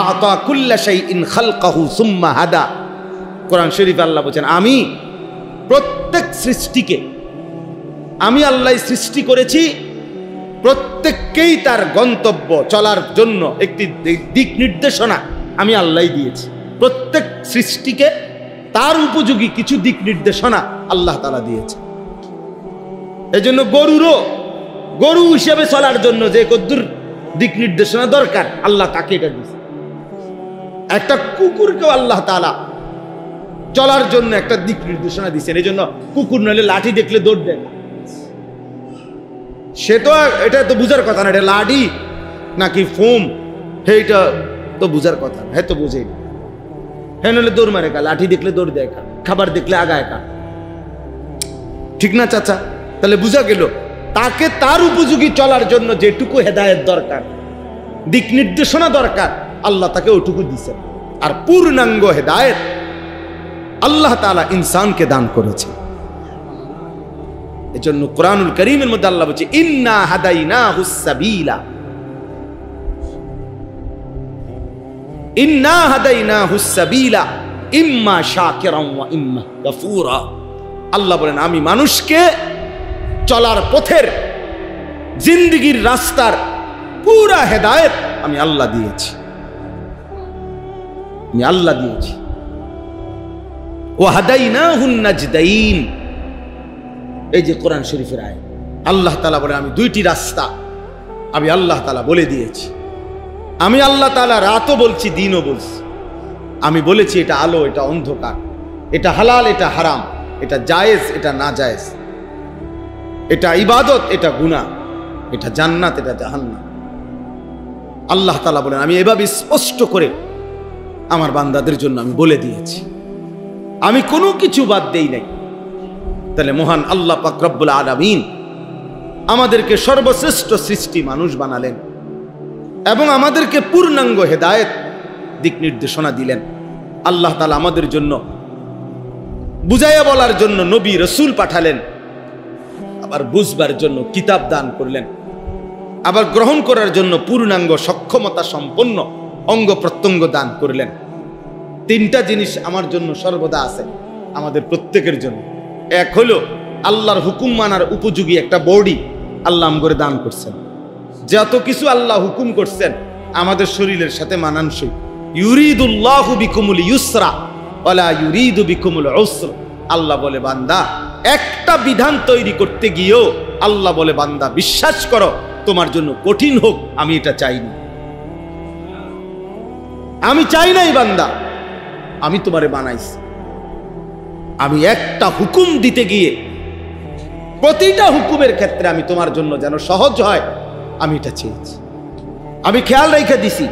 আ'তা কুল্লা শাইইন খালকাহু সুম্মা হাদা। কোরআন শরীফে আল্লাহ বলেন, আমি প্রত্যেক সৃষ্টিকে, আমি আল্লাহ সৃষ্টি করেছি, প্রত্যেককেই তার গন্তব্য চলার জন্য একটি দিক নির্দেশনা আমি আল্লাহ দিয়েছি। প্রত্যেক সৃষ্টিকে তার উপযোগী কিছু দিক নির্দেশনা আল্লাহ তাআলা দিয়েছে। এই জন্য গরু হিসেবে চলার জন্য যে কদ্দুর দিক নির্দেশনা দরকার আল্লাহ তাকে এটা দিয়েছে। একটা কুকুরকেও আল্লাহ তাআলা চলার জন্য একটা দিক নির্দেশনা দিয়েছেন। এই জন্য কুকুর নইলে লাঠি দেখলে দৌড় দেয় না। সে তো এটা তো বুঝার কথা না, এটা লাঠি নাকি ফোম, এইটা তো বুঝার কথা না, হ্যাঁ তো বুঝেই না। হ্যাঁ নইলে দৌড় মারে কা, লাঠি দেখলে দৌড় দেয় কা, খাবার দেখলে আগায় কা, ঠিক না চাচা? তাহলে বুঝা গেল তাকে তার উপযোগী চলার জন্য যেটুকু হেদায়েত দরকার, দিক নির্দেশনা দরকার, আল্লাহ তাকে ওটুকু দিয়েছেন। আর পূর্ণাঙ্গ হেদায়েত আল্লাহ তাআলা ইনসানকে দান করেছে। এজন্য কোরআনুল কারীমের মধ্যে আল্লাহ বলছে, ইন্না হাদাইনাহুস সাবিলা, ইন্না হাদাইনাহুস সাবিলা ইম্মা শাকিরান ওয়া ইম্মা কাফুরা। আল্লাহ বলেন, আমি মানুষকে চলার পথের, জিন্দেগীর রাস্তার পুরা হেদায়েত আমি আল্লাহ দিয়েছি, আমি আল্লাহ দিয়েছি। ওয়া হাদাইনাহুন নাজদাইন, এই যে কোরআন শরীফের আয়াত, আল্লাহ তাআলা বলেন, আমি দুইটি রাস্তা আমি আল্লাহ তাআলা বলে দিয়েছি। আমি আল্লাহ তাআলা রাতও বলছি, দিনও বলছি। আমি বলেছি এটা আলো, এটা অন্ধকার, এটা হালাল, এটা হারাম, এটা জায়েজ, এটা না জায়েজ, এটা ইবাদত, এটা গুনাহ, এটা জান্নাত, এটা জাহান্নাম। আল্লাহ তাআলা বলেন, আমি এভাবে স্পষ্ট করে আমার বান্দাদের জন্য আমি বলে দিয়েছি, আমি কোনো কিছু বাদ দেই নাই। তাহলে মহান আল্লাহ পাক রব্বুল আলামিন আমাদেরকে সর্বশ্রেষ্ঠ সৃষ্টি মানুষ বানালেন এবং আমাদেরকে পূর্ণাঙ্গ হেদায়েত দিক নির্দেশনা দিলেন। আল্লাহ তাআলা আমাদের জন্য বুঝাইয়া বলার জন্য নবী রাসূল পাঠালেন, আবার বুঝবার জন্য কিতাব দান করলেন, আবার গ্রহণ করার জন্য পূর্ণাঙ্গ সক্ষমতা সম্পন্ন অঙ্গ প্রত্যঙ্গ দান করলেন। তিনটা জিনিস আমার জন্য সর্বদা আছে, আমাদের প্রত্যেকের জন্য। এক হলো আল্লাহর হুকুম মানার উপযোগী একটা বডি আল্লাহ আমগরে দান করছেন। যত কিছু আল্লাহ হুকুম করছেন আমাদের শরীরের সাথে মানানসই। ইউরিদুল্লাহু বিকুমুল ইউসরা ওয়ালা ইউরিদু বিকুমুল উসর। আল্লাহ বলে, বান্দা একটা বিধান তৈরি করতে গিয়েও আল্লাহ বলে, বান্দা বিশ্বাস করো তোমার জন্য কঠিন হোক আমি এটা চাইনি, আমি চাই নাই বান্দা, আমি তোমারে বানাইছি। আমি একটা হুকুম দিতে গিয়ে প্রতিটা হুকুমের ক্ষেত্রে আমি তোমার জন্য যেন সহজ হয় আমি এটা চেয়েছি, আমি খেয়াল রেখে দিছি,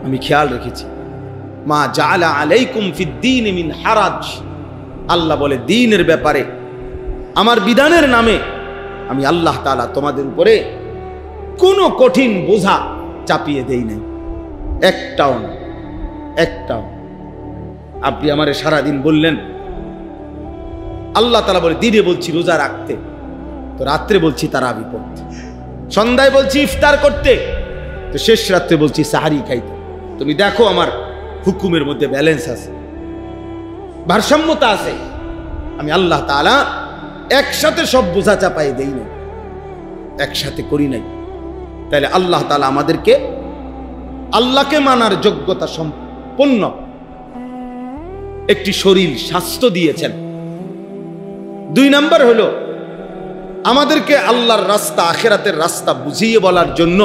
আমি খেয়াল রেখেছি। মা জাআলা আলাইকুম ফিদ্দীন মিন হারাজ। আল্লাহ বলে, দ্বীনের ব্যাপারে আমার বিধানের নামে আমি আল্লাহ তাআলা তোমাদের উপরে কোনো কঠিন বোঝা চাপিয়ে দেই নাই, একটাও না, একটাও। আপনি আমারে সারাদিন বললেন, আল্লাহ তাআলা বলে দিনে বলছি রোজা রাখতে, তো রাত্রে বলছি তারাবি পড়তে, সন্ধ্যায় বলছি ইফতার করতে, তো শেষ রাত্রে বলছি সাহারি খাইতে। তুমি দেখো আমার হুকুমের মধ্যে ব্যালেন্স আছে, ভারসাম্যতা আছে। আমি আল্লাহ তাআলা একসাথে সব বোঝা চাপাই দেই নাই, একসাথে করি নাই। তাহলে আল্লাহ তাআলা আমাদেরকে আল্লাহকে মানার যোগ্যতা সম্পন্ন একটি শরীর স্বাস্থ্য দিয়েছেন। দুই নাম্বার হলো আমাদেরকে আল্লাহর রাস্তা, আখিরাতের রাস্তা বুঝিয়ে বলার জন্য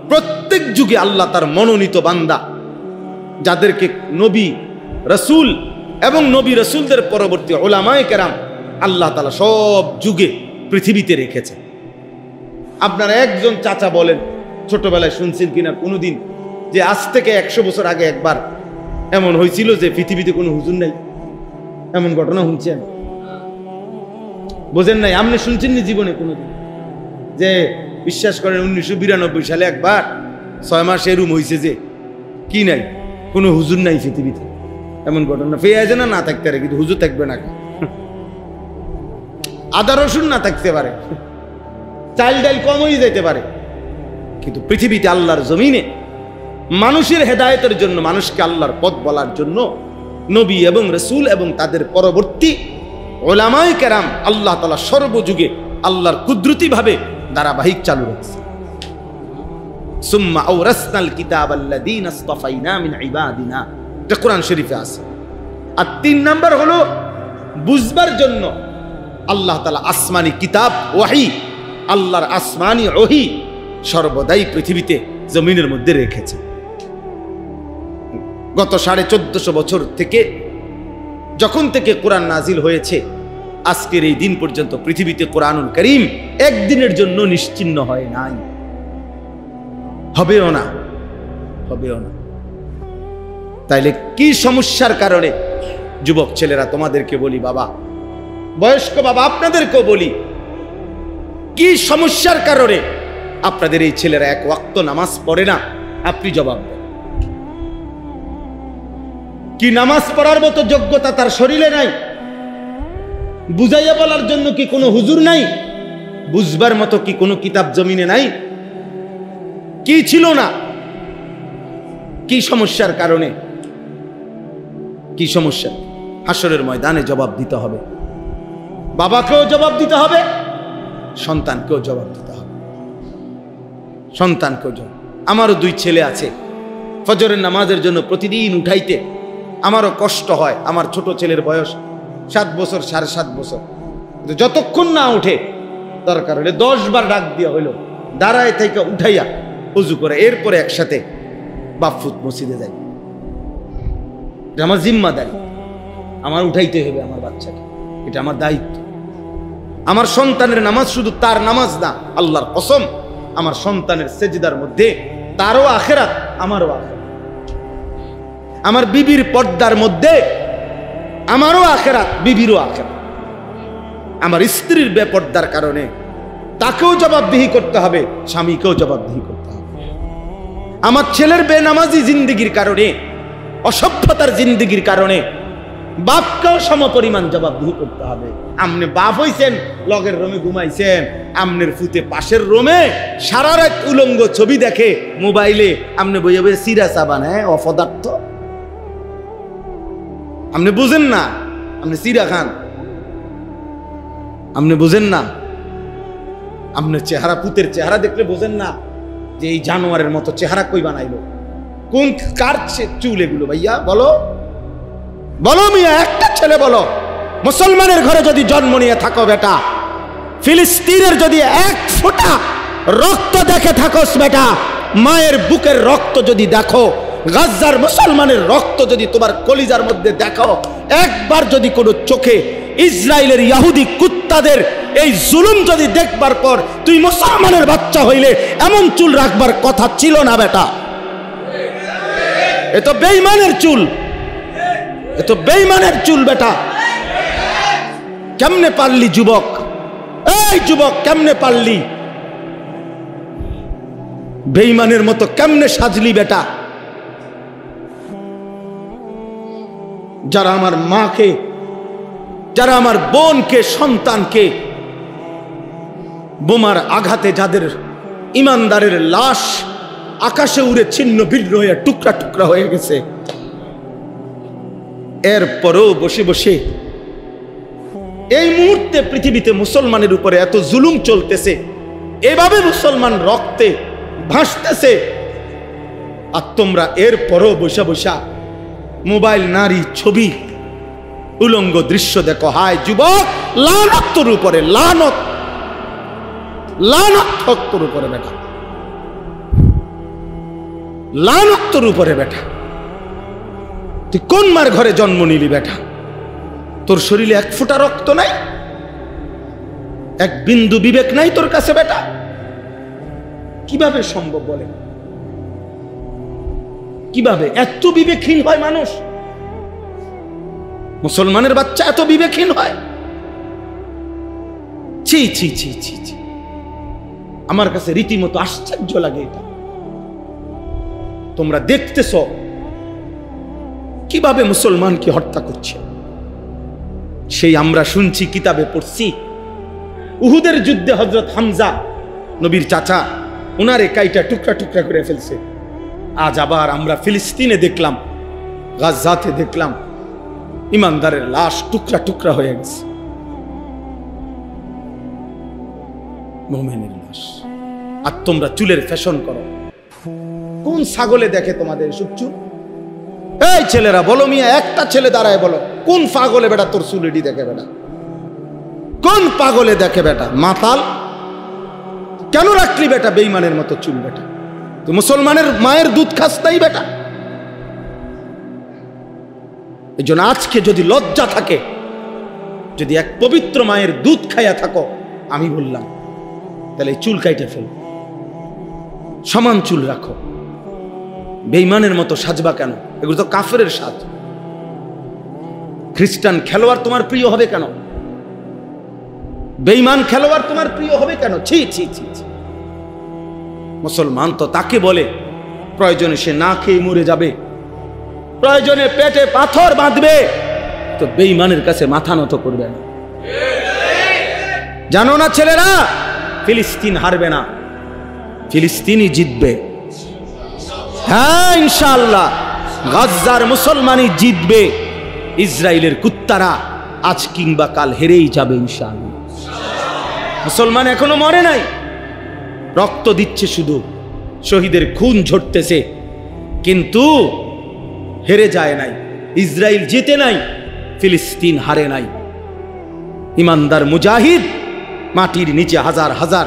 প্রত্যেক যুগে আল্লাহ তার মনোনীত বান্দা, যাদেরকে নবী রাসূল এবং নবী রাসূলদের পরবর্তী উলামায়ে কেরাম আল্লাহ তাআলা সব যুগে পৃথিবীতে রেখেছে। আপনারা একজন চাচা বলেন, ছোটবেলায় শুনছেন কিনা কোনোদিন যে আজ থেকে 100 বছর আগে একবার এমন হয়েছিল যে পৃথিবীতে কোনো হুজুর নাই? এমন ঘটনা শুনছেন? বোঝেন নাই? আপনি শুনছেন নি জীবনে কোনোদিন যে বিশ্বাস করেন 1992 সালে একবার 6 মাস এরুম হয়েছে যে কি নাই, কোনো হুজুর নাই পৃথিবীতে? এমন ঘটনা পেয়ে না, না থাকতে পারে, কিন্তু হুজুর থাকবে না। আদা রসুন না থাকতে পারে, চাল ডাল কম হয়ে যেতে পারে, কিন্তু পৃথিবীতে আল্লাহর জমিনে মানুষের হেদায়েতের জন্য, মানুষকে আল্লাহর পথ বলার জন্য নবী এবং রাসূল এবং তাদের পরবর্তী উলামায়ে কেরাম আল্লাহ তাআলা সর্বযুগে আল্লাহর কুদরতি ভাবে ধারাবাহিক চালু রাখছে। সুম্মা আওরাসনাল কিতাবাল্লাযীনা ইসতাফাইনা মিন ইবাদিনা, এটা কোরআন শরীফে আছে। আর 3 নাম্বার হলো বুঝবার জন্য আল্লাহ তাআলা আসমানি কিতাব ওয়াহি, আল্লাহর আসমানি ওয়াহি সর্বদাই পৃথিবীতে জমিনের মধ্যে রেখেছে। গত 1450 বছর থেকে যখন থেকে কোরআন নাজিল হয়েছে আজকের এই দিন পর্যন্ত পৃথিবীতে কোরআনুল কারীম একদিনের জন্য নিশ্চিহ্ন হয় নাই, হবেও না, হবেও না। তাইলে কি সমস্যার কারণে যুবক ছেলেরা তোমাদেরকে বলি, বাবা বয়স্ক বাবা আপনাদেরকেও বলি, কি সমস্যার কারণে আপনাদের এই ছেলেরা এক ওয়াক্ত নামাজ পড়ে না? আপনি জবাব দেন। কি নামাজ পড়ার মতো যোগ্যতা তার শরীরে নাই? বুঝাইয়া বলার জন্য কি কোনো হুজুর নাই? বুঝবার মতো কি কোনো কিতাব জমিনে নাই? কি ছিল না? কি সমস্যার কারণে? কি সমস্যা? হাসরের ময়দানে জবাব দিতে হবে, বাবাকেও জবাব দিতে হবে, সন্তানকেও জবাব দিতে হবে, সন্তানকেও জবাব। আমারও 2 ছেলে আছে, ফজরের নামাজের জন্য প্রতিদিন উঠাইতে আমারও কষ্ট হয়। আমার ছোট ছেলের বয়স 7 বছর, 7.5 বছর, যতক্ষণ না উঠে দরকার হলে 10 বার ডাক দিয়া হইল দাঁড়ায় থেকে উঠাইয়া উজু করে এরপরে একসাথে বাফুত মসজিদে যাই। এটা আমার জিম্মাদারি, আমার উঠাইতে হবে আমার বাচ্চাকে, এটা আমার দায়িত্ব। আমার সন্তানের নামাজ শুধু তার নামাজ না, আল্লাহর কসম আমার সন্তানের সেজদার মধ্যে তারও আখিরাত, আমারও আখিরাত। আমার বিবির পর্দার মধ্যে আমারও আখিরাত, বিবিরও আখিরাত। আমার স্ত্রীর বেপর্দার কারণে তাকেও জবাবদিহি করতে হবে, স্বামীকেও জবাবদিহি করতে হবে। আমার ছেলের বেনামাজি জিন্দেগির কারণে, অসভ্যতার জিন্দেগির কারণে বাপকেও সমপরিমাণ জবাবদিহি করতে হবে। আমনে বাপ হইছেন, লগের রুমে ঘুমাইছেন, আমনের ফুতে পাশের রুমে সারা রাত উলঙ্গ ছবি দেখে মোবাইলে, আমনে বইয়ে বইয়ে সিরা সাবান, হ্যাঁ অপদার্থ। আপনি বুঝেন না, আপনি সিরা খান, আপনি বুঝেন না। আপনার চেহারা, পুতের চেহারা দেখলে বোঝেন না যে এই জানোয়ারের মতো চেহারা কই বানাইলো? কোন কার চুল এগুলো? ভাইয়া বলো, বলো মিয়া, একটা ছেলে বলো। মুসলমানের ঘরে যদি জন্ম নিয়ে থাকো বেটা, ফিলিস্তিনের যদি 1 ফোঁটা রক্ত দেখে থাকোস বেটা, মায়ের বুকের রক্ত যদি দেখো, গাজার মুসলমানের রক্ত যদি তোমার কলিজার মধ্যে দেখো, একবার যদি কোনো চোখে ইসরায়েলের ইহুদি কুত্তাদের এই জুলুম যদি দেখবার পর তুই মুসলমানের বাচ্চা হইলে এমন চুল রাখবার কথা ছিল না বেটা। এ তো বেঈমানের চুল, এ তো বেঈমানের চুল বেটা। কেমনে পারলি যুবক? এই যুবক কেমনে পারলি? বেঈমানের মতো কেমনে সাজলি বেটা? যারা আমার মাকে, যারা আমার বোনকে, সন্তানকে বোমার আঘাতে, যাদের ইমানদারের লাশ আকাশে উড়ে ছিন্ন ভিন্ন হয়ে টুকরা টুকরা হয়ে গেছে, এরপরও বসে বসে এই মুহূর্তে পৃথিবীতে মুসলমানের উপরে এত জুলুম চলতেছে, এভাবে মুসলমান রক্তে ভাসতেছে, আর তোমরা এরপরও বসা বসা মোবাইল, নারী, ছবি, উলঙ্গ দৃশ্য দেখো। হায় যুবক, লানত তোর উপরে, লানত, লানত তোর উপরে বেটা, লানত তোর উপরে বেটা। তুই কোন মার ঘরে জন্ম নিলি বেটা? তোর শরীরে 1 ফোঁটা রক্ত নাই, 1 বিন্দু বিবেক নাই তোর কাছে বেটা। কিভাবে সম্ভব বলে? কিভাবে এত বিবেকহীন হয় মানুষ? মুসলমানের বাচ্চা এত বিবেকহীন হয়? ছি ছি ছি ছি ছি, আমার কাছে রীতিমতো আশ্চর্য লাগে এটা। তোমরা দেখতেছ কিভাবে মুসলমানকে হত্যা করছে। সেই আমরা শুনছি, কিতাবে পড়ছি, উহুদের যুদ্ধে হযরত হামজা, নবীর চাচা, ওনারে কাইটা টুকরা টুকরা করে ফেলছে। আজ আবার আমরা ফিলিস্তিনে দেখলাম, গাজাতে দেখলাম ইমানদারের লাশ টুকরা টুকরা হয়ে গেছে, মুমিনের লাশ। আর তোমরা চুলের ফ্যাশন করো। কোন ছাগলে দেখে তোমাদের এসব চুল? এই ছেলেরা বলো মিয়া, একটা ছেলে দাঁড়ায় বলো, কোন পাগলে বেটা তোর চুলেডি দেখে বেটা? কোন পাগলে দেখে বেটা? মাতাল কেন রাখলি বেটা বেঈমানের মতো চুল বেটা? তুই মুসলমানের মায়ের দুধ খাস নাই বেটা? এই জন্য আজকে যদি লজ্জা থাকে, যদি এক পবিত্র মায়ের দুধ খাইয়া থাকো, আমি বললাম তাহলে চুল কাইটে ফেল, সমান চুল রাখো। বেঈমানের মতো সাজবা কেন? এগুলো তো কাফেরের সাজ। খ্রিস্টান খেলোয়াড় তোমার প্রিয় হবে কেন? বেঈমান খেলোয়াড় তোমার প্রিয় হবে কেন? ছি ছি ছি ছি। মুসলমান তো তাকে বলে প্রয়োজনে সে না খেয়ে মরে যাবে, প্রয়োজনে পেটে পাথর বাঁধবে, তো বেঈমানের কাছে মাথা নত করবে না। জানো না ছেলেরা, ফিলিস্তিন হারবে না, ফিলিস্তিনই জিতবে। হ্যাঁ ইনশাআল্লাহ, গাজার মুসলমানই জিতবে। ইসরায়েলের কুত্তারা আজ কিংবা কাল হেরেই যাবে ইনশাআল্লাহ। মুসলমান এখনো মরে নাই, রক্ত দিচ্ছে, শুধু শহীদের খুন ঝরতেছে, কিন্তু হেরে যায় নাই। ইসরায়েল জিতে নাই, ফিলিস্তিন হারে নাই। ইমানদার মুজাহিদ মাটির নিচে হাজার হাজার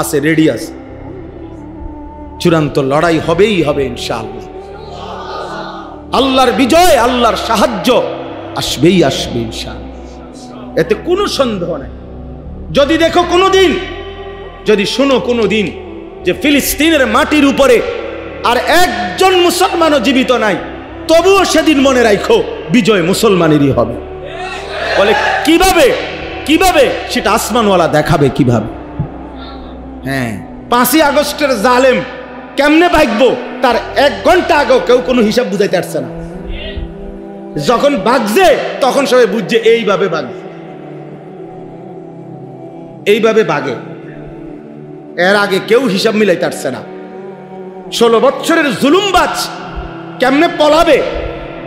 আছে, রেডি আছে। চূড়ান্ত লড়াই হবেই হবে ইনশাআল্লাহ। আল্লাহর বিজয়, আল্লাহর সাহায্য আসবেই আসবে ইনশাআল্লাহ, এতে কোনো সন্দেহ নাই। যদি দেখো কোনোদিন, যদি শোনো কোনোদিন যে ফিলিস্তিনের মাটির উপরে আর একজন মুসলমানও জীবিত নাই, তবুও সেদিন মনে রাখো বিজয় মুসলমানেরই হবে। বলে কিভাবে? কিভাবে সেটা আসমানওয়ালা দেখাবে কিভাবে। হ্যাঁ, 5ই আগস্টের জালেম কেমনে ভাগবো তার 1 ঘন্টা আগেও কেউ কোনো হিসাব বুঝাইতে পারছে না। যখন ভাগছে তখন সবাই বুঝছে এইভাবে ভাগছে, এইভাবে ভাগে। এর আগে কেউ হিসাব মিলাইতে পারছে না। 16 বছরের জুলুমবাজ কেমনে পলাবে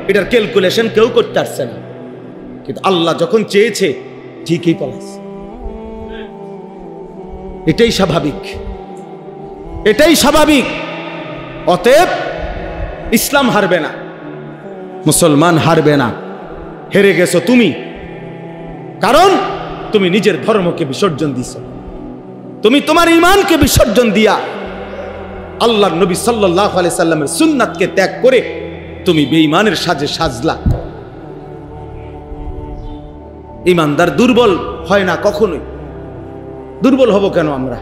এটার ক্যালকুলেশন কেউ করতে পারছে না, কিন্তু আল্লাহ যখন চেয়েছে ঠিকই পলাইছে। এটাই স্বাভাবিক, এটাই স্বাভাবিক। অতএব ইসলাম হারবে না, মুসলমান হারবে না। হেরে গেছো তুমি, কারণ তুমি নিজের ধর্মকে বিসর্জন দিছো, তুমি তোমার ঈমানকে বিসর্জন দিয়া আল্লাহর নবী সাল্লাল্লাহু আলাইহি সাল্লামের সুন্নাতকে ত্যাগ করে তুমি বেঈমানের সাজে সাজলা। ঈমানদার দুর্বল হয় না কখনোই। দুর্বল হব কেন আমরা?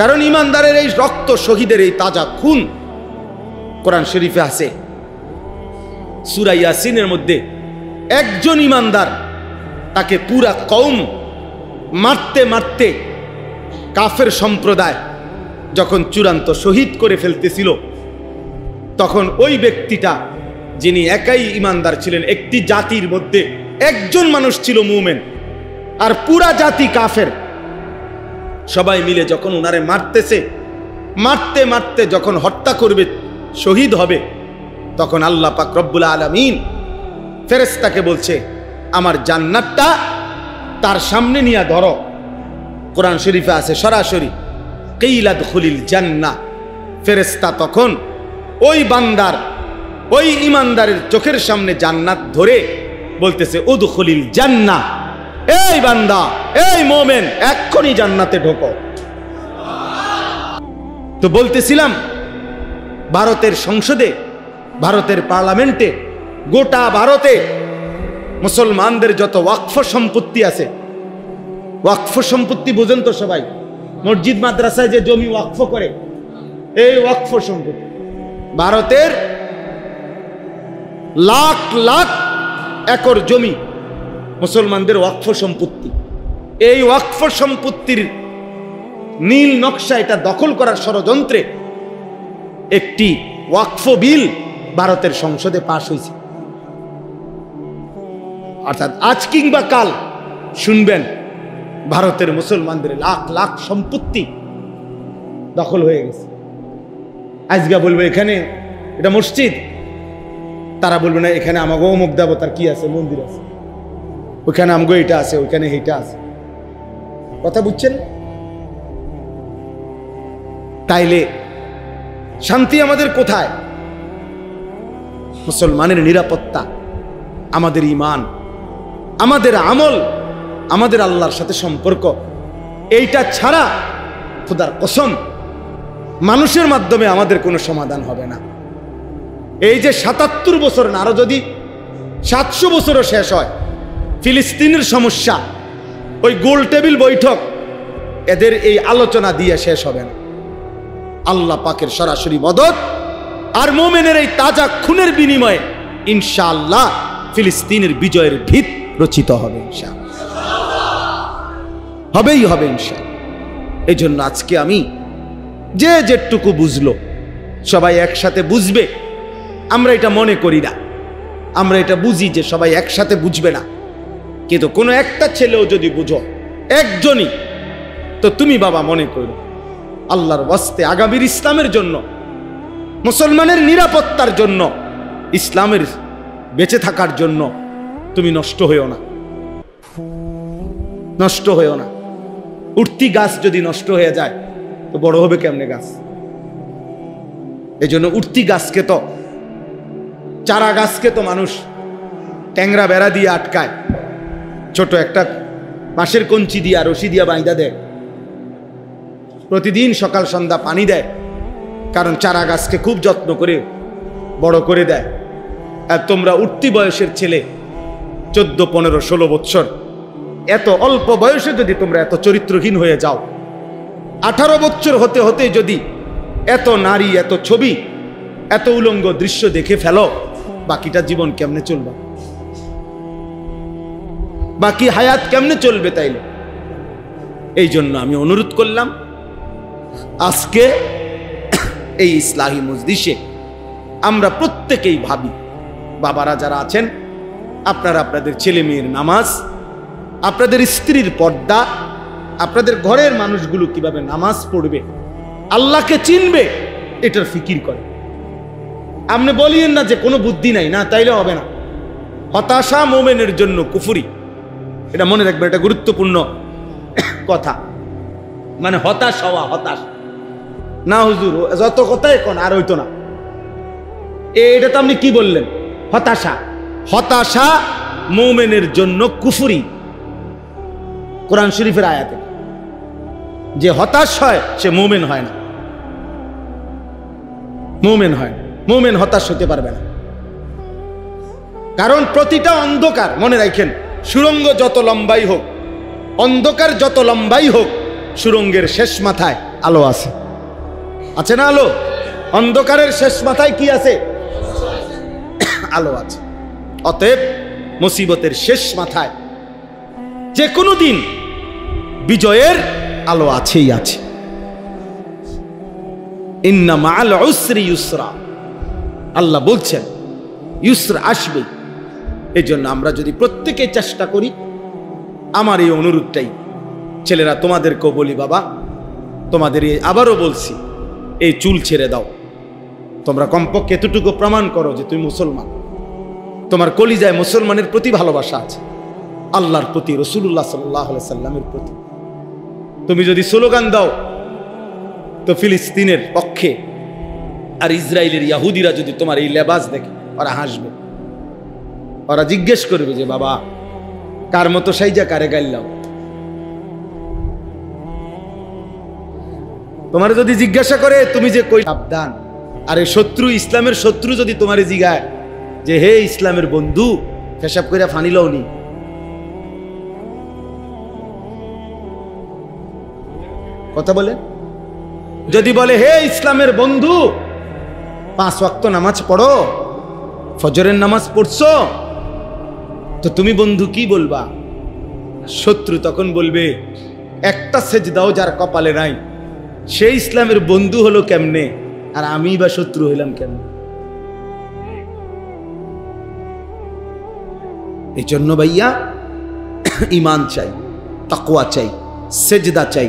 কারণ ঈমানদারের এই রক্ত, শহীদের এই তাজা খুন কোরআন শরীফে আছে। সূরা ইয়াসিনের মধ্যে একজন ঈমানদার, তাকে পুরা কওম মারতে মারতে কাফের সম্প্রদায় যখন চূড়ান্ত শহীদ করে ফেলতেছিল, তখন ওই ব্যক্তিটা, যিনি একাই ঈমানদার ছিলেন, একটি জাতির মধ্যে একজন মানুষ ছিল মুমিন, আর পুরা জাতি কাফের, সবাই মিলে যখন ওনারে মারতেছে, মারতে মারতে যখন হত্যা করবে, শহীদ হবে, তখন আল্লাহ পাক রব্বুল আলামিন ফেরেশতাকে বলছে, আমার জান্নাতটা তার সামনে নিয়ে ধরো। কোরআন শরীফে আছে সরাসরি, কিলা দুখুলিল জান্নাহ। ফেরেশতা তখন ওই বান্দার, ওই ঈমানদারের চোখের সামনে জান্নাত ধরে বলতেছে, উদখুলিল জান্নাহ, এই বান্দা, এই মুমিন, এক্ষুনি জান্নাতে ঢোকো। তো বলতেছিলাম, ভারতের সংসদে, ভারতের পার্লামেন্টে, গোটা ভারতে মুসলমানদের যত ওয়াকফ সম্পত্তি আছে, ওয়াকফ সম্পত্তি বোঝেন তো সবাই, মসজিদ মাদ্রাসায় যে জমি ওয়াকফ করে, এই ওয়াকফ সম্পত্তি ভারতের লাখ লাখ একর জমি মুসলমানদের ওয়াকফ সম্পত্তি। এই ওয়াকফ সম্পত্তির নীল নকশা, এটা দখল করার ষড়যন্ত্রে একটি ওয়াকফ বিল ভারতের সংসদে পাশ হয়েছে। অর্থাৎ আজ কিংবা কাল শুনবেন ভারতের মুসলমানদের লাখ লাখ সম্পত্তি দখল হয়ে গেছে। আজকে বলবে এখানে এটা মসজিদ, তারা বলবে না এখানে আমাকে অমুক দেবতার কি আছে, মন্দির আছে, ওইখানে আমগো এটা আছে, ওইখানে এইটা আছে। কথা বুঝছেন? তাইলে শান্তি আমাদের কোথায়? মুসলমানের নিরাপত্তা, আমাদের ঈমান, আমাদের আমল, আমাদের আল্লাহর সাথে সম্পর্ক, এইটা ছাড়া খোদার কসম মানুষের মাধ্যমে আমাদের কোনো সমাধান হবে না। এই যে ৭৭ বছর না, আরো যদি ৭০০ বছরও শেষ হয়, ফিলিস্তিনের সমস্যা ওই গোল টেবিল বৈঠক এদের এই আলোচনা দিয়ে শেষ হবে না। আল্লাহ পাকের সরাসরি মদদ আর মুমিনের এই তাজা খুনের বিনিময়ে ইনশাআল্লাহ ফিলিস্তিনের বিজয়ের ভিত রচিত হবে, ইনশাআল্লাহ হবেই হবে ইনশাআল্লাহ। এই জন্য আজকে আমি যে যেটুকু বুঝলো সবাই একসাথে বুঝবে, আমরা এটা মনে করি না, আমরা এটা বুঝি যে সবাই একসাথে বুঝবে না, কিন্তু কোনো একটা ছেলেও যদি বুঝো, একজনই, তো তুমি বাবা মনে করো আল্লাহর ওয়াস্তে আগামীর ইসলামের জন্য, মুসলমানের নিরাপত্তার জন্য, ইসলামের বেঁচে থাকার জন্য তুমি নষ্ট হয়েও না, নষ্ট হয়েও না। উঠতি গাছ যদি নষ্ট হয়ে যায় তো বড় হবে কেমনে গাছ? এই জন্য উঠতি গাছকে তো, চারা গাছকে তো মানুষ ট্যাংরা বেড়া দিয়ে আটকায়, ছোট একটা বাঁশের কঞ্চি দিয়া রশি দিয়া বাইন্দা দেয়, প্রতিদিন সকাল সন্ধ্যা পানি দেয়, কারণ চারা গাছকে খুব যত্ন করে বড় করে দেয়। আর তোমরা উঠতি বয়সের ছেলে, 14, 15, 16 বৎসর, এত অল্প বয়সে যদি তোমরা এত চরিত্রহীন হয়ে যাও, 18 বৎসর হতে হতে যদি এত নারী, এত ছবি, এত উলঙ্গ দৃশ্য দেখে ফেলো, বাকিটা জীবন কেমনে চলবে? বাকি হায়াত কেমনে চলবে? তাইলে এই জন্য আমি অনুরোধ করলাম, আজকে এই ইসলাহি মজলিসে আমরা প্রত্যেকেই ভাবি, বাবারা যারা আছেন আপনারা আপনাদের ছেলে মেয়ের নামাজ, আপনাদের স্ত্রীর পর্দা, আপনাদের ঘরের মানুষগুলো কিভাবে নামাজ পড়বে, আল্লাহকে চিনবে, এটার ফিকির করে। আপনি বলিয়েন না যে কোনো বুদ্ধি নাই, না, তাইলে হবে না। হতাশা মোমেনের জন্য কুফরি, এটা মনে রাখবেন, এটা গুরুত্বপূর্ণ কথা। মানে হতাশ হওয়া, হতাশ না হুজুর, যত কথাই কোন আর হইতো না, এটা তো আপনি কি বললেন? হতাশা। হতাশা মোমেনের জন্য কুফরি। কোরআন শরীফের আয়াতে যে হতাশ হয় সে মোমেন হয় না, মোমেন হয় না, মোমেন হতাশ হতে পারবে না। কারণ প্রতিটা অন্ধকার, মনে রাখেন, সুড়ঙ্গ যত লম্বাই হোক, অন্ধকার যত লম্বাই হোক, সুড়ঙ্গের শেষ মাথায় আলো আছে, আছে না আলো? অন্ধকারের শেষ মাথায় কি আছে? আলো আছে। অতএব মুসিবতের শেষ মাথায় যে কোনো দিন বিজয়ের আলো আছেই আছে। ইন্না মাআল উসরি ইউসরা, আল্লাহ বলছেন ইউসরা আসবে। এই জন্য আমরা যদি প্রত্যেকে চেষ্টা করি, আমার এই অনুরোধটাই, ছেলেরা তোমাদেরকেও বলি, বাবা তোমাদের আবারও বলছি, এই চুল ছেড়ে দাও। তোমরা কমপক্ষে এতটুকু প্রমাণ করো যে তুমি মুসলমান, তোমার কলিজায় মুসলমানের প্রতি ভালোবাসা আছে, আল্লাহর প্রতি, রাসূলুল্লাহ সাল্লাল্লাহু আলাইহি সাল্লামের প্রতি। তুমি যদি স্লোগান দাও তো ফিলিস্তিনের পক্ষে, আর ইসরায়েলের ইহুদিরা যদি তোমার এই লেবাস দেখে ওরা হাসবে, ওরা জিজ্ঞেস করবে যে বাবা কার মতো সাইজা কারে গাইলাম। তোমার যদি জিজ্ঞাসা করে তুমি যে কই, সাবধান। আরে শত্রু, ইসলামের শত্রু যদি তোমারে জিগায় যে হে ইসলামের বন্ধু, পেশাব করে ফানি লওনি, কথা বলে, যদি বলে হে ইসলামের বন্ধু 5 ওয়াক্ত নামাজ পড়ো, ফজরের নামাজ পড়ছো, তো তুমি বন্ধু কি বলবা? শত্রু তখন বলবে একটা সেজদাও যার কপালে নাই, সে ইসলামের বন্ধু হলো কেমনে, আর আমি বা শত্রু হইলাম কেমনে? এই জন্য ভাইয়া ঈমান চাই, তাকওয়া চাই, সেজদা চাই,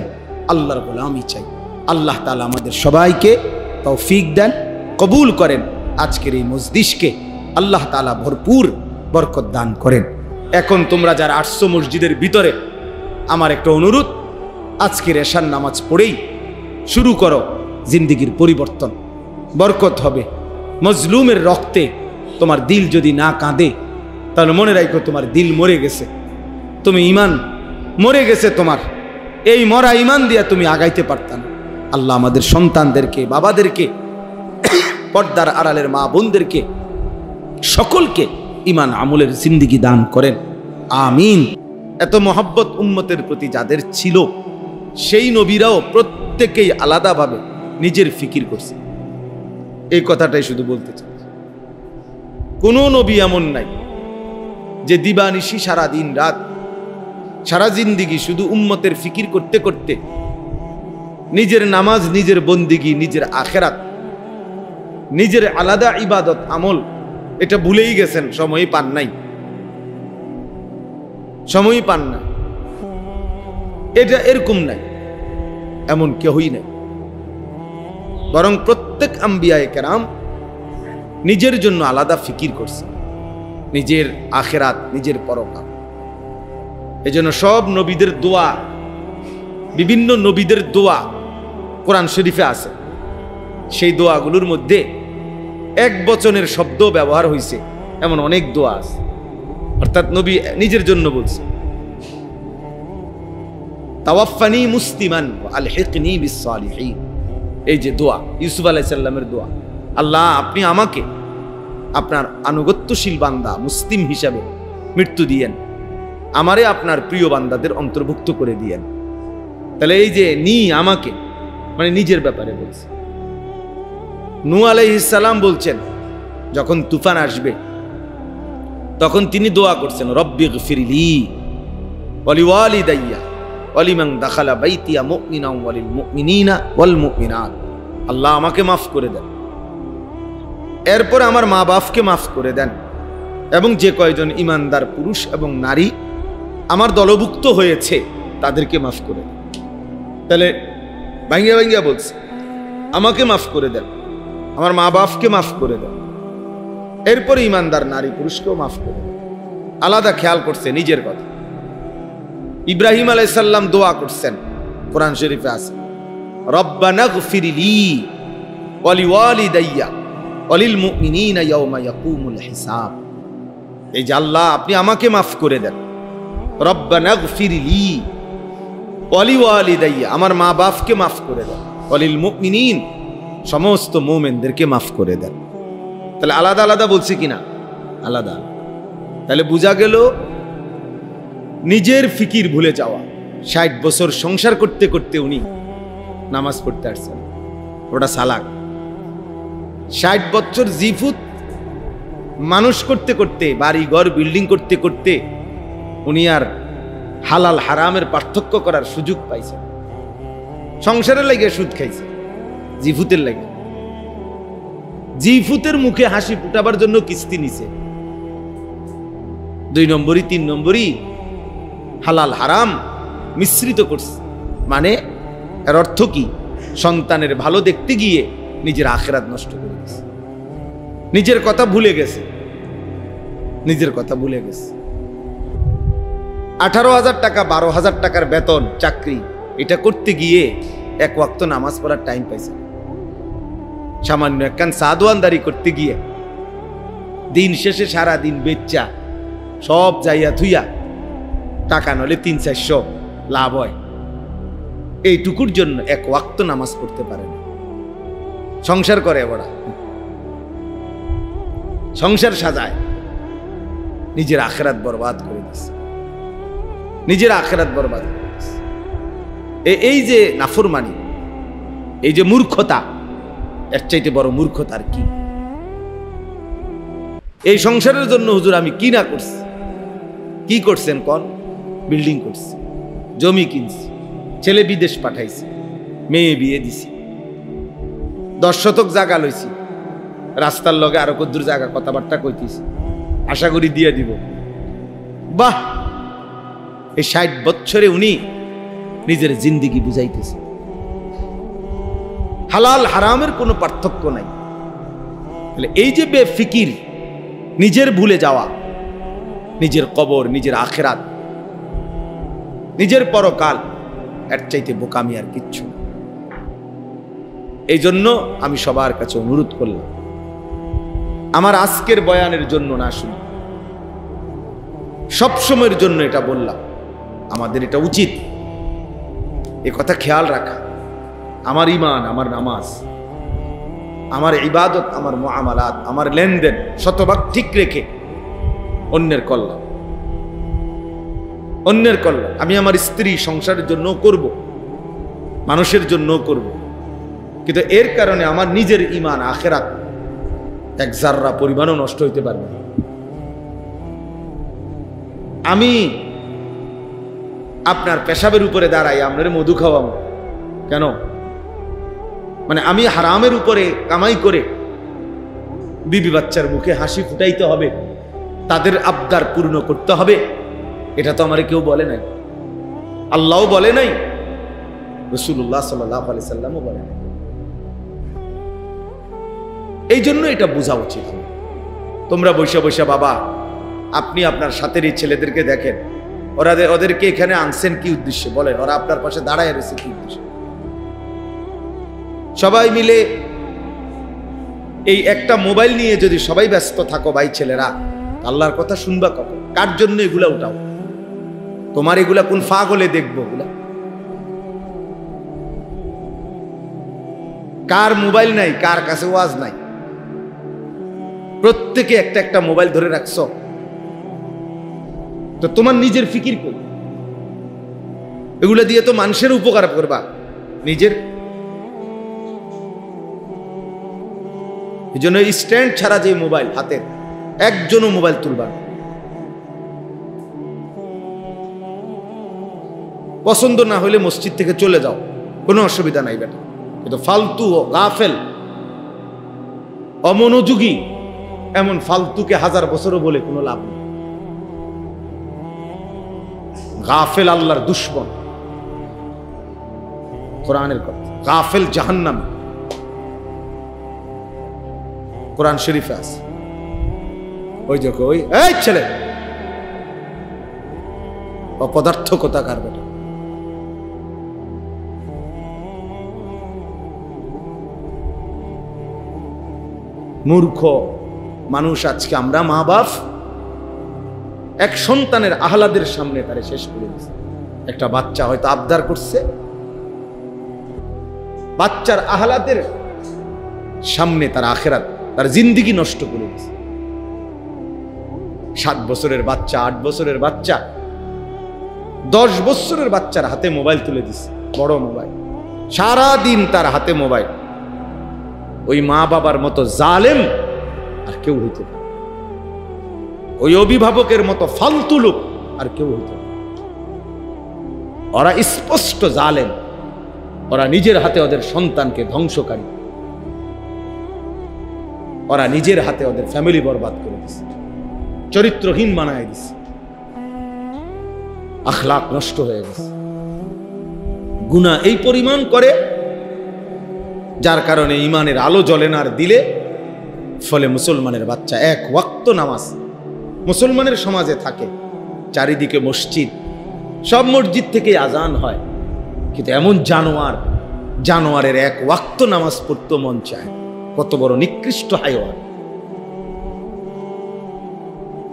আল্লাহর গোলামি চাই। আল্লাহ তাআলা আমাদের সবাইকে তৌফিক দেন, কবুল করেন। আজকের এই মজলিসকে আল্লাহ তাআলা ভরপুর বরকত দান করেন। এখন তোমরা যারা আসছো মসজিদের ভিতরে, আমার একটা অনুরোধ, আজকের এশার নামাজ পড়েই শুরু করো জিন্দেগির পরিবর্তন, বরকত হবে। মজলুমের রক্তে তোমার দিল যদি না কাঁদে, তাহলে মনে রাখো তোমার দিল মরে গেছে, তুমি ইমান মরে গেছে তোমার। এই মরা ইমান দিয়া তুমি আগাইতে পারতাম। আল্লাহ আমাদের সন্তানদেরকে, বাবাদেরকে, পর্দার আড়ালের মা বোনদেরকে, সকলকে ইমান আমলের জিন্দেগি দান করেন, আমিন। এত মহব্বত উম্মতের প্রতি যাদের ছিল, সেই নবীরাও প্রত্যেকেই আলাদাভাবে নিজের ফিকির করছে। এই কথাটাই শুধু বলতে চাই। কোনো নবী এমন নাই যে দিবানিশি সারা দিন রাত সারা জিন্দিগি শুধু উম্মতের ফিকির করতে করতে নিজের নামাজ, নিজের বন্দিগি, নিজের আখেরাত, নিজের আলাদা ইবাদত আমল এটা ভুলেই গেছেন, সময়ই পান নাই, সময়ই পান না। এটা এরকম নাই, এমন কেউই নাই। বরং প্রত্যেক আম্বিয়ায়ে কেরাম নিজের জন্য আলাদা ফিকির করছে, নিজের আখেরাত, নিজের পরকাল। এজন্য সব নবীদের দোয়া, বিভিন্ন নবীদের দোয়া কোরআন শরীফে আছে। সেই দোয়াগুলোর মধ্যে এক বচনের শব্দ ব্যবহার হয়েছে এমন অনেক দোয়া আছে, অর্থাৎ নবী নিজের জন্য বলছে, তাওয়াফানি মুসলিমান ওয়া আলহিকনি বিসসালিহিন। এই যে দোয়া, ইউসুফ আলাইহিস সালামের দোয়া, আল্লাহ আপনি আমাকে আপনার আনুগত্যশীল বান্দা মুসলিম হিসাবে মৃত্যু দিয়েন, আমারে আপনার প্রিয় বান্দাদের অন্তর্ভুক্ত করে দিয়েন। তাহলে এই যে আমাকে মানে নিজের ব্যাপারে বলছে। নূহ আলাইহিস সালাম বলছেন যখন তুফান আসবে তখন তিনি দোয়া করছেন, রব্বিগফিরলি ওয়া লিওয়ালিদাইয়া ওয়া লিমান দাখালা বাইতিয়া মুমিনান ওয়া লিল মুমিনিনা ওয়াল মুমিনাত। আল্লাহ আমাকে মাফ করে দেন, এরপর আমার মা বাপকে মাফ করে দেন, এবং যে কয়জন ইমানদার পুরুষ এবং নারী আমার দলভুক্ত হয়েছে তাদেরকে মাফ করে দেন। তাহলে ভাঙ্গিয়া ভাঙ্গিয়া বলছে, আমাকে মাফ করে দেন, আমার মা বাপকে মাফ করে দেন, এরপরে ইমানদার নারী পুরুষকেও মাফ করে দেন। আলাদা খেয়াল করছে নিজের কথা। ইব্রাহিম আলাইহিস সালাম দোয়া করছেন, কোরআন শরীফে আছে, রব্বানা গফিরলি ওয়া লিওয়ালিদাইয়া ওয়া লিল মুমিনিনা ইয়াওমা ইয়াকুমুল হিসাব। এই যে আল্লাহ আপনি আমাকে মাফ করে দেন, রব্বানা গফিরলি ওয়া লিওয়ালিদাইয়া আমার মা বাপকে মাফ করে দেন, ওয়া লিল মুমিনিন সমস্ত মুমিনদেরকে মাফ করে দেন। তাহলে আলাদা আলাদা বলছে কিনা? আলাদা। তাহলে বোঝা গেল নিজের ফিকির ভুলে যাওয়া। 60 বছর সংসার করতে করতে উনি নামাজ পড়তে আসছেন, ওটা সালাক। 60 বছর জিফুত মানুষ করতে করতে, বাড়ি ঘর বিল্ডিং করতে করতে উনি আর হালাল হারামের পার্থক্য করার সুযোগ পাইছেন। সংসারের লাগে সুদ খাইছে, জিফুতের লাগে। জিফুতের মুখে হাসি ফুটাবার জন্য কিস্তি নিছে, 2 নম্বরই 3 নম্বরই হালাল হারাম মিশ্রিত করছে। মানে এর অর্থ কি? সন্তানের ভালো দেখতে গিয়ে নিজের আখিরাত নষ্ট করে গেছে, নিজের কথা ভুলে গেছে, নিজের কথা ভুলে গেছে। 18,000 টাকা 12,000 টাকার বেতন চাকরি, এটা করতে গিয়ে এক ওয়াক্ত নামাজ পড়ার টাইম পাইছে। সামান্য একখান সাদওয়ানদারি করতে গিয়ে দিন শেষে সারা দিন বেচ্চা সব যাইয়া থুইয়া টাকা নলে 300-400 লাভ হয়, এইটুকুর জন্য এক ওয়াক্ত নামাজ পড়তে পারে না। সংসার করে ওরা, সংসার সাজায়, নিজের আখিরাত বরবাদ করে দিচ্ছে, নিজের আখিরাত বরবাদ করে দিচ্ছে। এই যে নাফরমানি, এই যে মূর্খতা, এর চাইতে বড় মূর্খতা আর কি? এই সংসারের জন্য হুজুর আমি কি না করছি? কি করছেন কোন? বিল্ডিং করছি, জমি কিনছি, ছেলে বিদেশ পাঠাইছি, মেয়ে বিয়ে দিছি, 10 শতক জায়গা লইছি, রাস্তার লগে আরো কদ্দুর জায়গা কথাবার্তা কইতেছি, আশা করি দিয়ে দিব। বাহ! এই 60 বছরে উনি নিজের জিন্দিগি বুঝাইতেছে। হালাল হারামের কোনো পার্থক্য নাই। তাহলে এই যে বেফিকির, নিজের ভুলে যাওয়া, নিজের কবর, নিজের আখেরাত, নিজের পরকাল, এর চাইতে বোকামি আর কিচ্ছু না। এই জন্য আমি সবার কাছে অনুরোধ করলাম, আমার আজকের বয়ানের জন্য না, শুনি সবসময়ের জন্য এটা বললাম, আমাদের এটা উচিত এ কথা খেয়াল রাখা। আমার ঈমান, আমার নামাজ, আমার ইবাদত, আমার মুআমালাত, আমার লেনদেন শতভাগ ঠিক রেখে অন্যের কল্যাণ, অন্যের কল্যাণ আমি আমার স্ত্রী সংসারের জন্য করব, মানুষের জন্য করব, কিন্তু এর কারণে আমার নিজের ঈমান আখিরাত এক জাররা পরিমাণও নষ্ট হইতে পারবে না। আমি আপনার পেশাবের উপরে দাঁড়াই আপনার মধু খাওয়াবো কেন? মানে আমি হারামের উপরে কামাই করে বিবি বাচ্চার মুখে হাসি ফুটাইতে হবে, তাদের আবদার পূর্ণ করতে হবে, এটা তো আমার কেউ বলে নাই, আল্লাহও বলে নাই, রাসূলুল্লাহ সাল্লাল্লাহু আলাইহি সাল্লামও বলে নাই। এই জন্য এটা বোঝা উচিত। তোমরা বৈশা বৈশা বাবা, আপনি আপনার সাথের এই ছেলেদেরকে দেখেন, ওদেরকে এখানে আনছেন কি উদ্দেশ্যে বলেন? ওরা আপনার পাশে দাঁড়ায় রয়েছে কি উদ্দেশ্যে? সবাই মিলে এই একটা মোবাইল নিয়ে যদি সবাই ব্যস্ত থাকো ভাই ছেলেরা, আল্লাহর কথা শুনবা কখন? কার জন্য এগুলা উঠাও? তোমার এগুলা কোন ফাগলে দেখবো? কার মোবাইল নাই, কার কাছে ওয়াজ নাই? প্রত্যেকে একটা একটা মোবাইল ধরে রাখছো, তো তোমার নিজের ফিকির করি, এগুলা দিয়ে তো মানুষের উপকার করবা, নিজের। এই জন্য স্ট্যান্ড ছাড়া যে মোবাইল হাতের, একজনও মোবাইল তুলবা। পছন্দ না হলে মসজিদ থেকে চলে যাও, কোনো অসুবিধা নাই বেটা, কিন্তু ফালতু গাফেল অমনোযোগী এমন ফালতুকে হাজার বছরও বলে কোনো লাভ নেই। গাফেল আল্লাহর দুশমন, কোরআনের কথা। গাফেল জাহান্নামী, কোরআন শরীফে আছে। ওই যে ওই এই ছেলে অপদার্থ কোথাকার বেটা, মূর্খ মানুষ। আজকে আমরা মা বাপ এক সন্তানের আহ্লাদের সামনে তারে শেষ করে দিচ্ছে। একটা বাচ্চা হয়তো আবদার করছে, বাচ্চার আহ্লাদের সামনে তার আখেরাত, তার জিন্দেগি নষ্ট করে দিচ্ছে। 7 বছরের বাচ্চা, 8 বছরের বাচ্চা, 10 বছরের বাচ্চার হাতে মোবাইল তুলে দিচ্ছে, বড় মোবাইল, সারা দিন তার হাতে মোবাইল। ওই মা বাবার মতো জালেম আর কেউ হইতে পারে, ওই অভিভাবকের মতো ফালতু লোক আর কেউ হইতে পারে। ওরা স্পষ্ট জালেম, ওরা নিজের হাতে ওদের সন্তানকে ধ্বংসকারী, ওরা নিজের হাতে ওদের ফ্যামিলি বরবাদ করে দিচ্ছে, চরিত্রহীন বানায় দিচ্ছে, আখলাক নষ্ট হয়ে গেছে। গুনাহ এই পরিমাণ করে, যার কারণে ইমানের আলো জ্বলে না আর দিলে, ফলে মুসলমানের বাচ্চা এক ওয়াক্ত নামাজ মুসলমানের সমাজে থাকে, চারিদিকে মসজিদ, সব মসজিদ থেকে আজান হয়, কিন্তু এমন জানোয়ারের এক ওয়াক্ত নামাজ পড়তে মন চায়। কত বড় নিকৃষ্ট হাইওয়ান!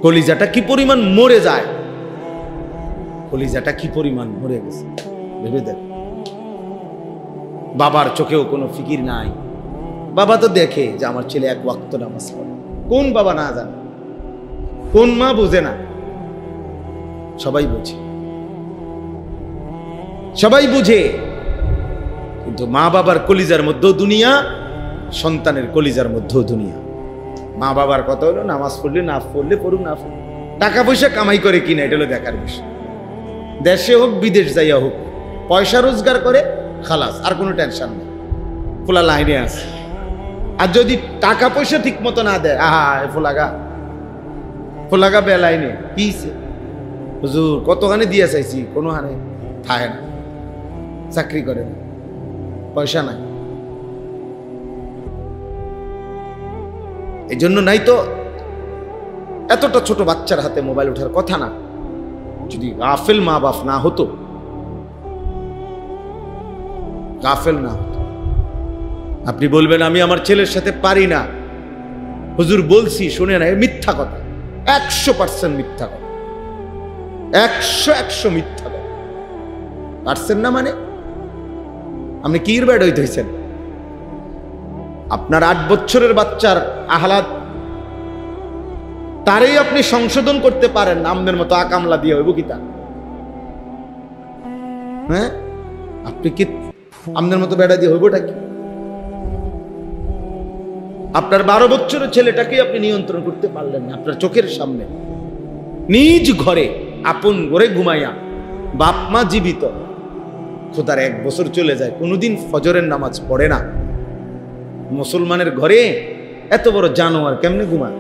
কলিজাটা কি পরিমাণ মরে যায়, কলিজাটা কি পরিমাণ মরে গেছে ভেবে দেখ। বাবার চোখেও কোনো ফিকির নাই, বাবা তো দেখে যে আমার ছেলে এক ওয়াক্ত নামাজ পড়ে। কোন বাবা না জানে, কোন মা বোঝে না? সবাই বোঝে, সবাই বুঝে, কিন্তু মা বাবার কলিজার মধ্যেও দুনিয়া, সন্তানের কলিজার মধ্যেও দুনিয়া। মা বাবার কথা হলো নামাজ পড়লে না পড়লে পড়ুক, না পড়ুক, টাকা পয়সা কামাই করে কিনা এটা হলো দেখার বিষয়। দেশে হোক বিদেশ যাইয়া হোক, পয়সা রোজগার করে খালাস, আর কোনো টেনশন নেই, খোলা লাইনে আছে। আর যদি টাকা পয়সা ঠিক মতো না দেয়, ফোলাগা বেলাইনে কিছে হুজুর কতখানি দিয়ে চাইছি, কোনো হানে থাকে না, চাকরি করে না, পয়সা নাই, এই জন্য নাই তো এতটা ছোট বাচ্চার হাতে মোবাইল ওঠার কথা না। যদি গাফেল মা বাপ না হতো, গাফেল না হতো, আপনি বলবেন আমি আমার ছেলের সাথে পারি না, হুজুর বলছি শুনে না, মিথ্যা কথা, 100% মিথ্যা কথা, 100 মিথ্যা কথা। পারছেন না মানে আপনি কি ব্যাড হইতে হয়েছেন? আপনার 8 বছরের বাচ্চার আহ্লাদ তারই আপনি সংশোধন করতে পারেন না, আমনের মতো আকামলা দিয়ে হইব কি তা? হ্যাঁ, আপনি কি আমনের মতো বেড়া দিয়ে হইবটা কি? আপনার 12 বছরের ছেলেটাকে আপনি নিয়ন্ত্রণ করতে পারলেন না। আপনার চোখের সামনে নিজ ঘরে আপন ঘরে ঘুমাইয়া বাপ মা জীবিত, খোদার 1 বছর চলে যায়, কোনোদিন ফজরের নামাজ পড়ে না। মুসলমানের ঘরে এত বড় জানোয়ার কেমনে ঘুমায়?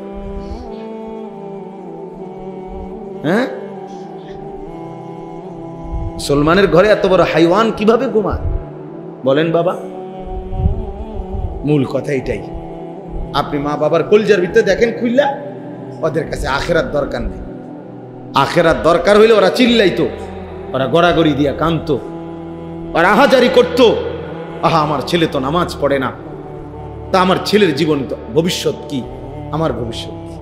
হ্যাঁ, মুসলমানের ঘরে এত বড় হাইওয়ান কিভাবে ঘুমায় বলেন বাবা? মূল কথা এটাই। আপনি মা বাবার কলজার ভিতরে দেখেন খুললা, ওদের কাছে আখেরাত দরকার নেই। আখেরাত দরকার হইলে ওরা চিল্লাইতো, ওরা গড়াগড়ি দিয়া কাঁদতো, ওরা আহাজারি করতো, আহা আমার ছেলে তো নামাজ পড়ে না, তা আমার ছেলের জীবন তো ভবিষ্যৎ কি, আমার ভবিষ্যৎ কি?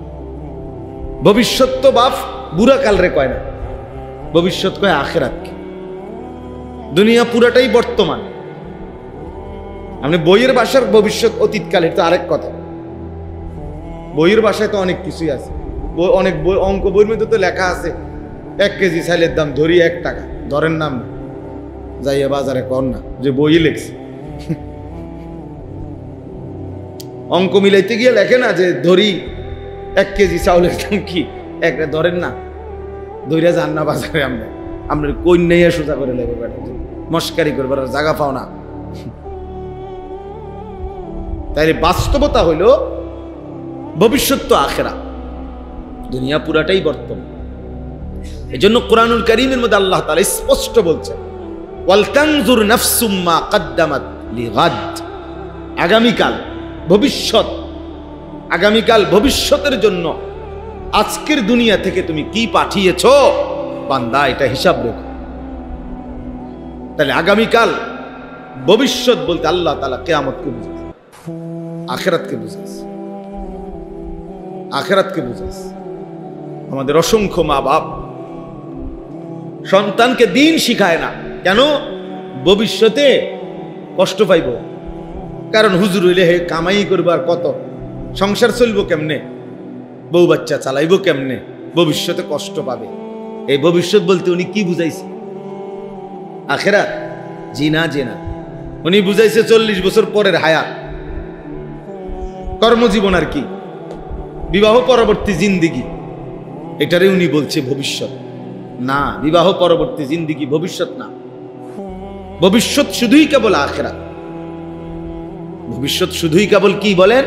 ভবিষ্যৎ তো বাপ বুড়া কাল রে কয় না, ভবিষ্যৎ কয় আখেরাত কি। দুনিয়া পুরাটাই বর্তমান। আপনি বইয়ের ভাষার ভবিষ্যৎ অতীতকাল, এটা আরেক কথা। বইয়ের ভাষায় তো অনেক কিছুই আছে, অনেক বই, অঙ্ক বইয়ের মধ্যে তো লেখা আছে 1 কেজি চাইলের দাম ধরি 1 টাকা, ধরেন নাম যাইয়া বাজারে কর না যে বই লেখছে। অঙ্ক মিলাইতে গিয়ে লেখে না যে ধরি 1 কেজি চাউলের দাম কি, একটা ধরেন না, ধৈর্য যান না বাজারে। আমরা কন্যাইয়া সোজা করে লেগে বেড়া মস্কারি করবার জায়গা পাও না। তাই বাস্তবতা হইল ভবিষ্যৎ তো আখেরা, দুনিয়া পুরাটাই বর্তমান। এই জন্য কোরআনুল কারীমের মধ্যে আল্লাহ তাআলা স্পষ্ট বলছেন, ওয়াল তানজুর নাফসুম মা কদ্দামাত লিগাদ। আগামীকাল ভবিষ্যৎ, আগামীকাল ভবিষ্যতের জন্য আজকের দুনিয়া থেকে তুমি কি পাঠিয়েছো বান্দা, এটা হিসাব রেখো। তাহলে আগামীকাল ভবিষ্যৎ বলতে আল্লাহ তাআলা কিয়ামতকে বুঝাচ্ছে, আখিরাতকে বুঝাচ্ছে, আখিরাতকে বুঝাচ্ছে। আমাদের অসংখ্য মা বাপ সন্তানকে দিন শিখায় না, কেন? ভবিষ্যতে কষ্ট পাইব। কারণ হুজুর হইলে হে কামাই করবো, আর কত সংসার চলবো কেমনে, বউ বাচ্চা চালাইবো কেমনে, ভবিষ্যতে কষ্ট পাবে। এই ভবিষ্যৎ বলতে উনি কি বুঝাইছে? আখিরাত? জি না, জি না। উনি বুঝাইছে 40 বছর পরের হায়াত, কর্মজীবন আর কি, বিবাহ পরবর্তী জিন্দিগি, এটারে উনি বলছে ভবিষ্যৎ। না, বিবাহ পরবর্তী জিন্দিগি ভবিষ্যৎ না। ভবিষ্যৎ শুধুই কেবল আখিরাত। ভবিষ্যৎ শুধুই কেবল কি বলেন?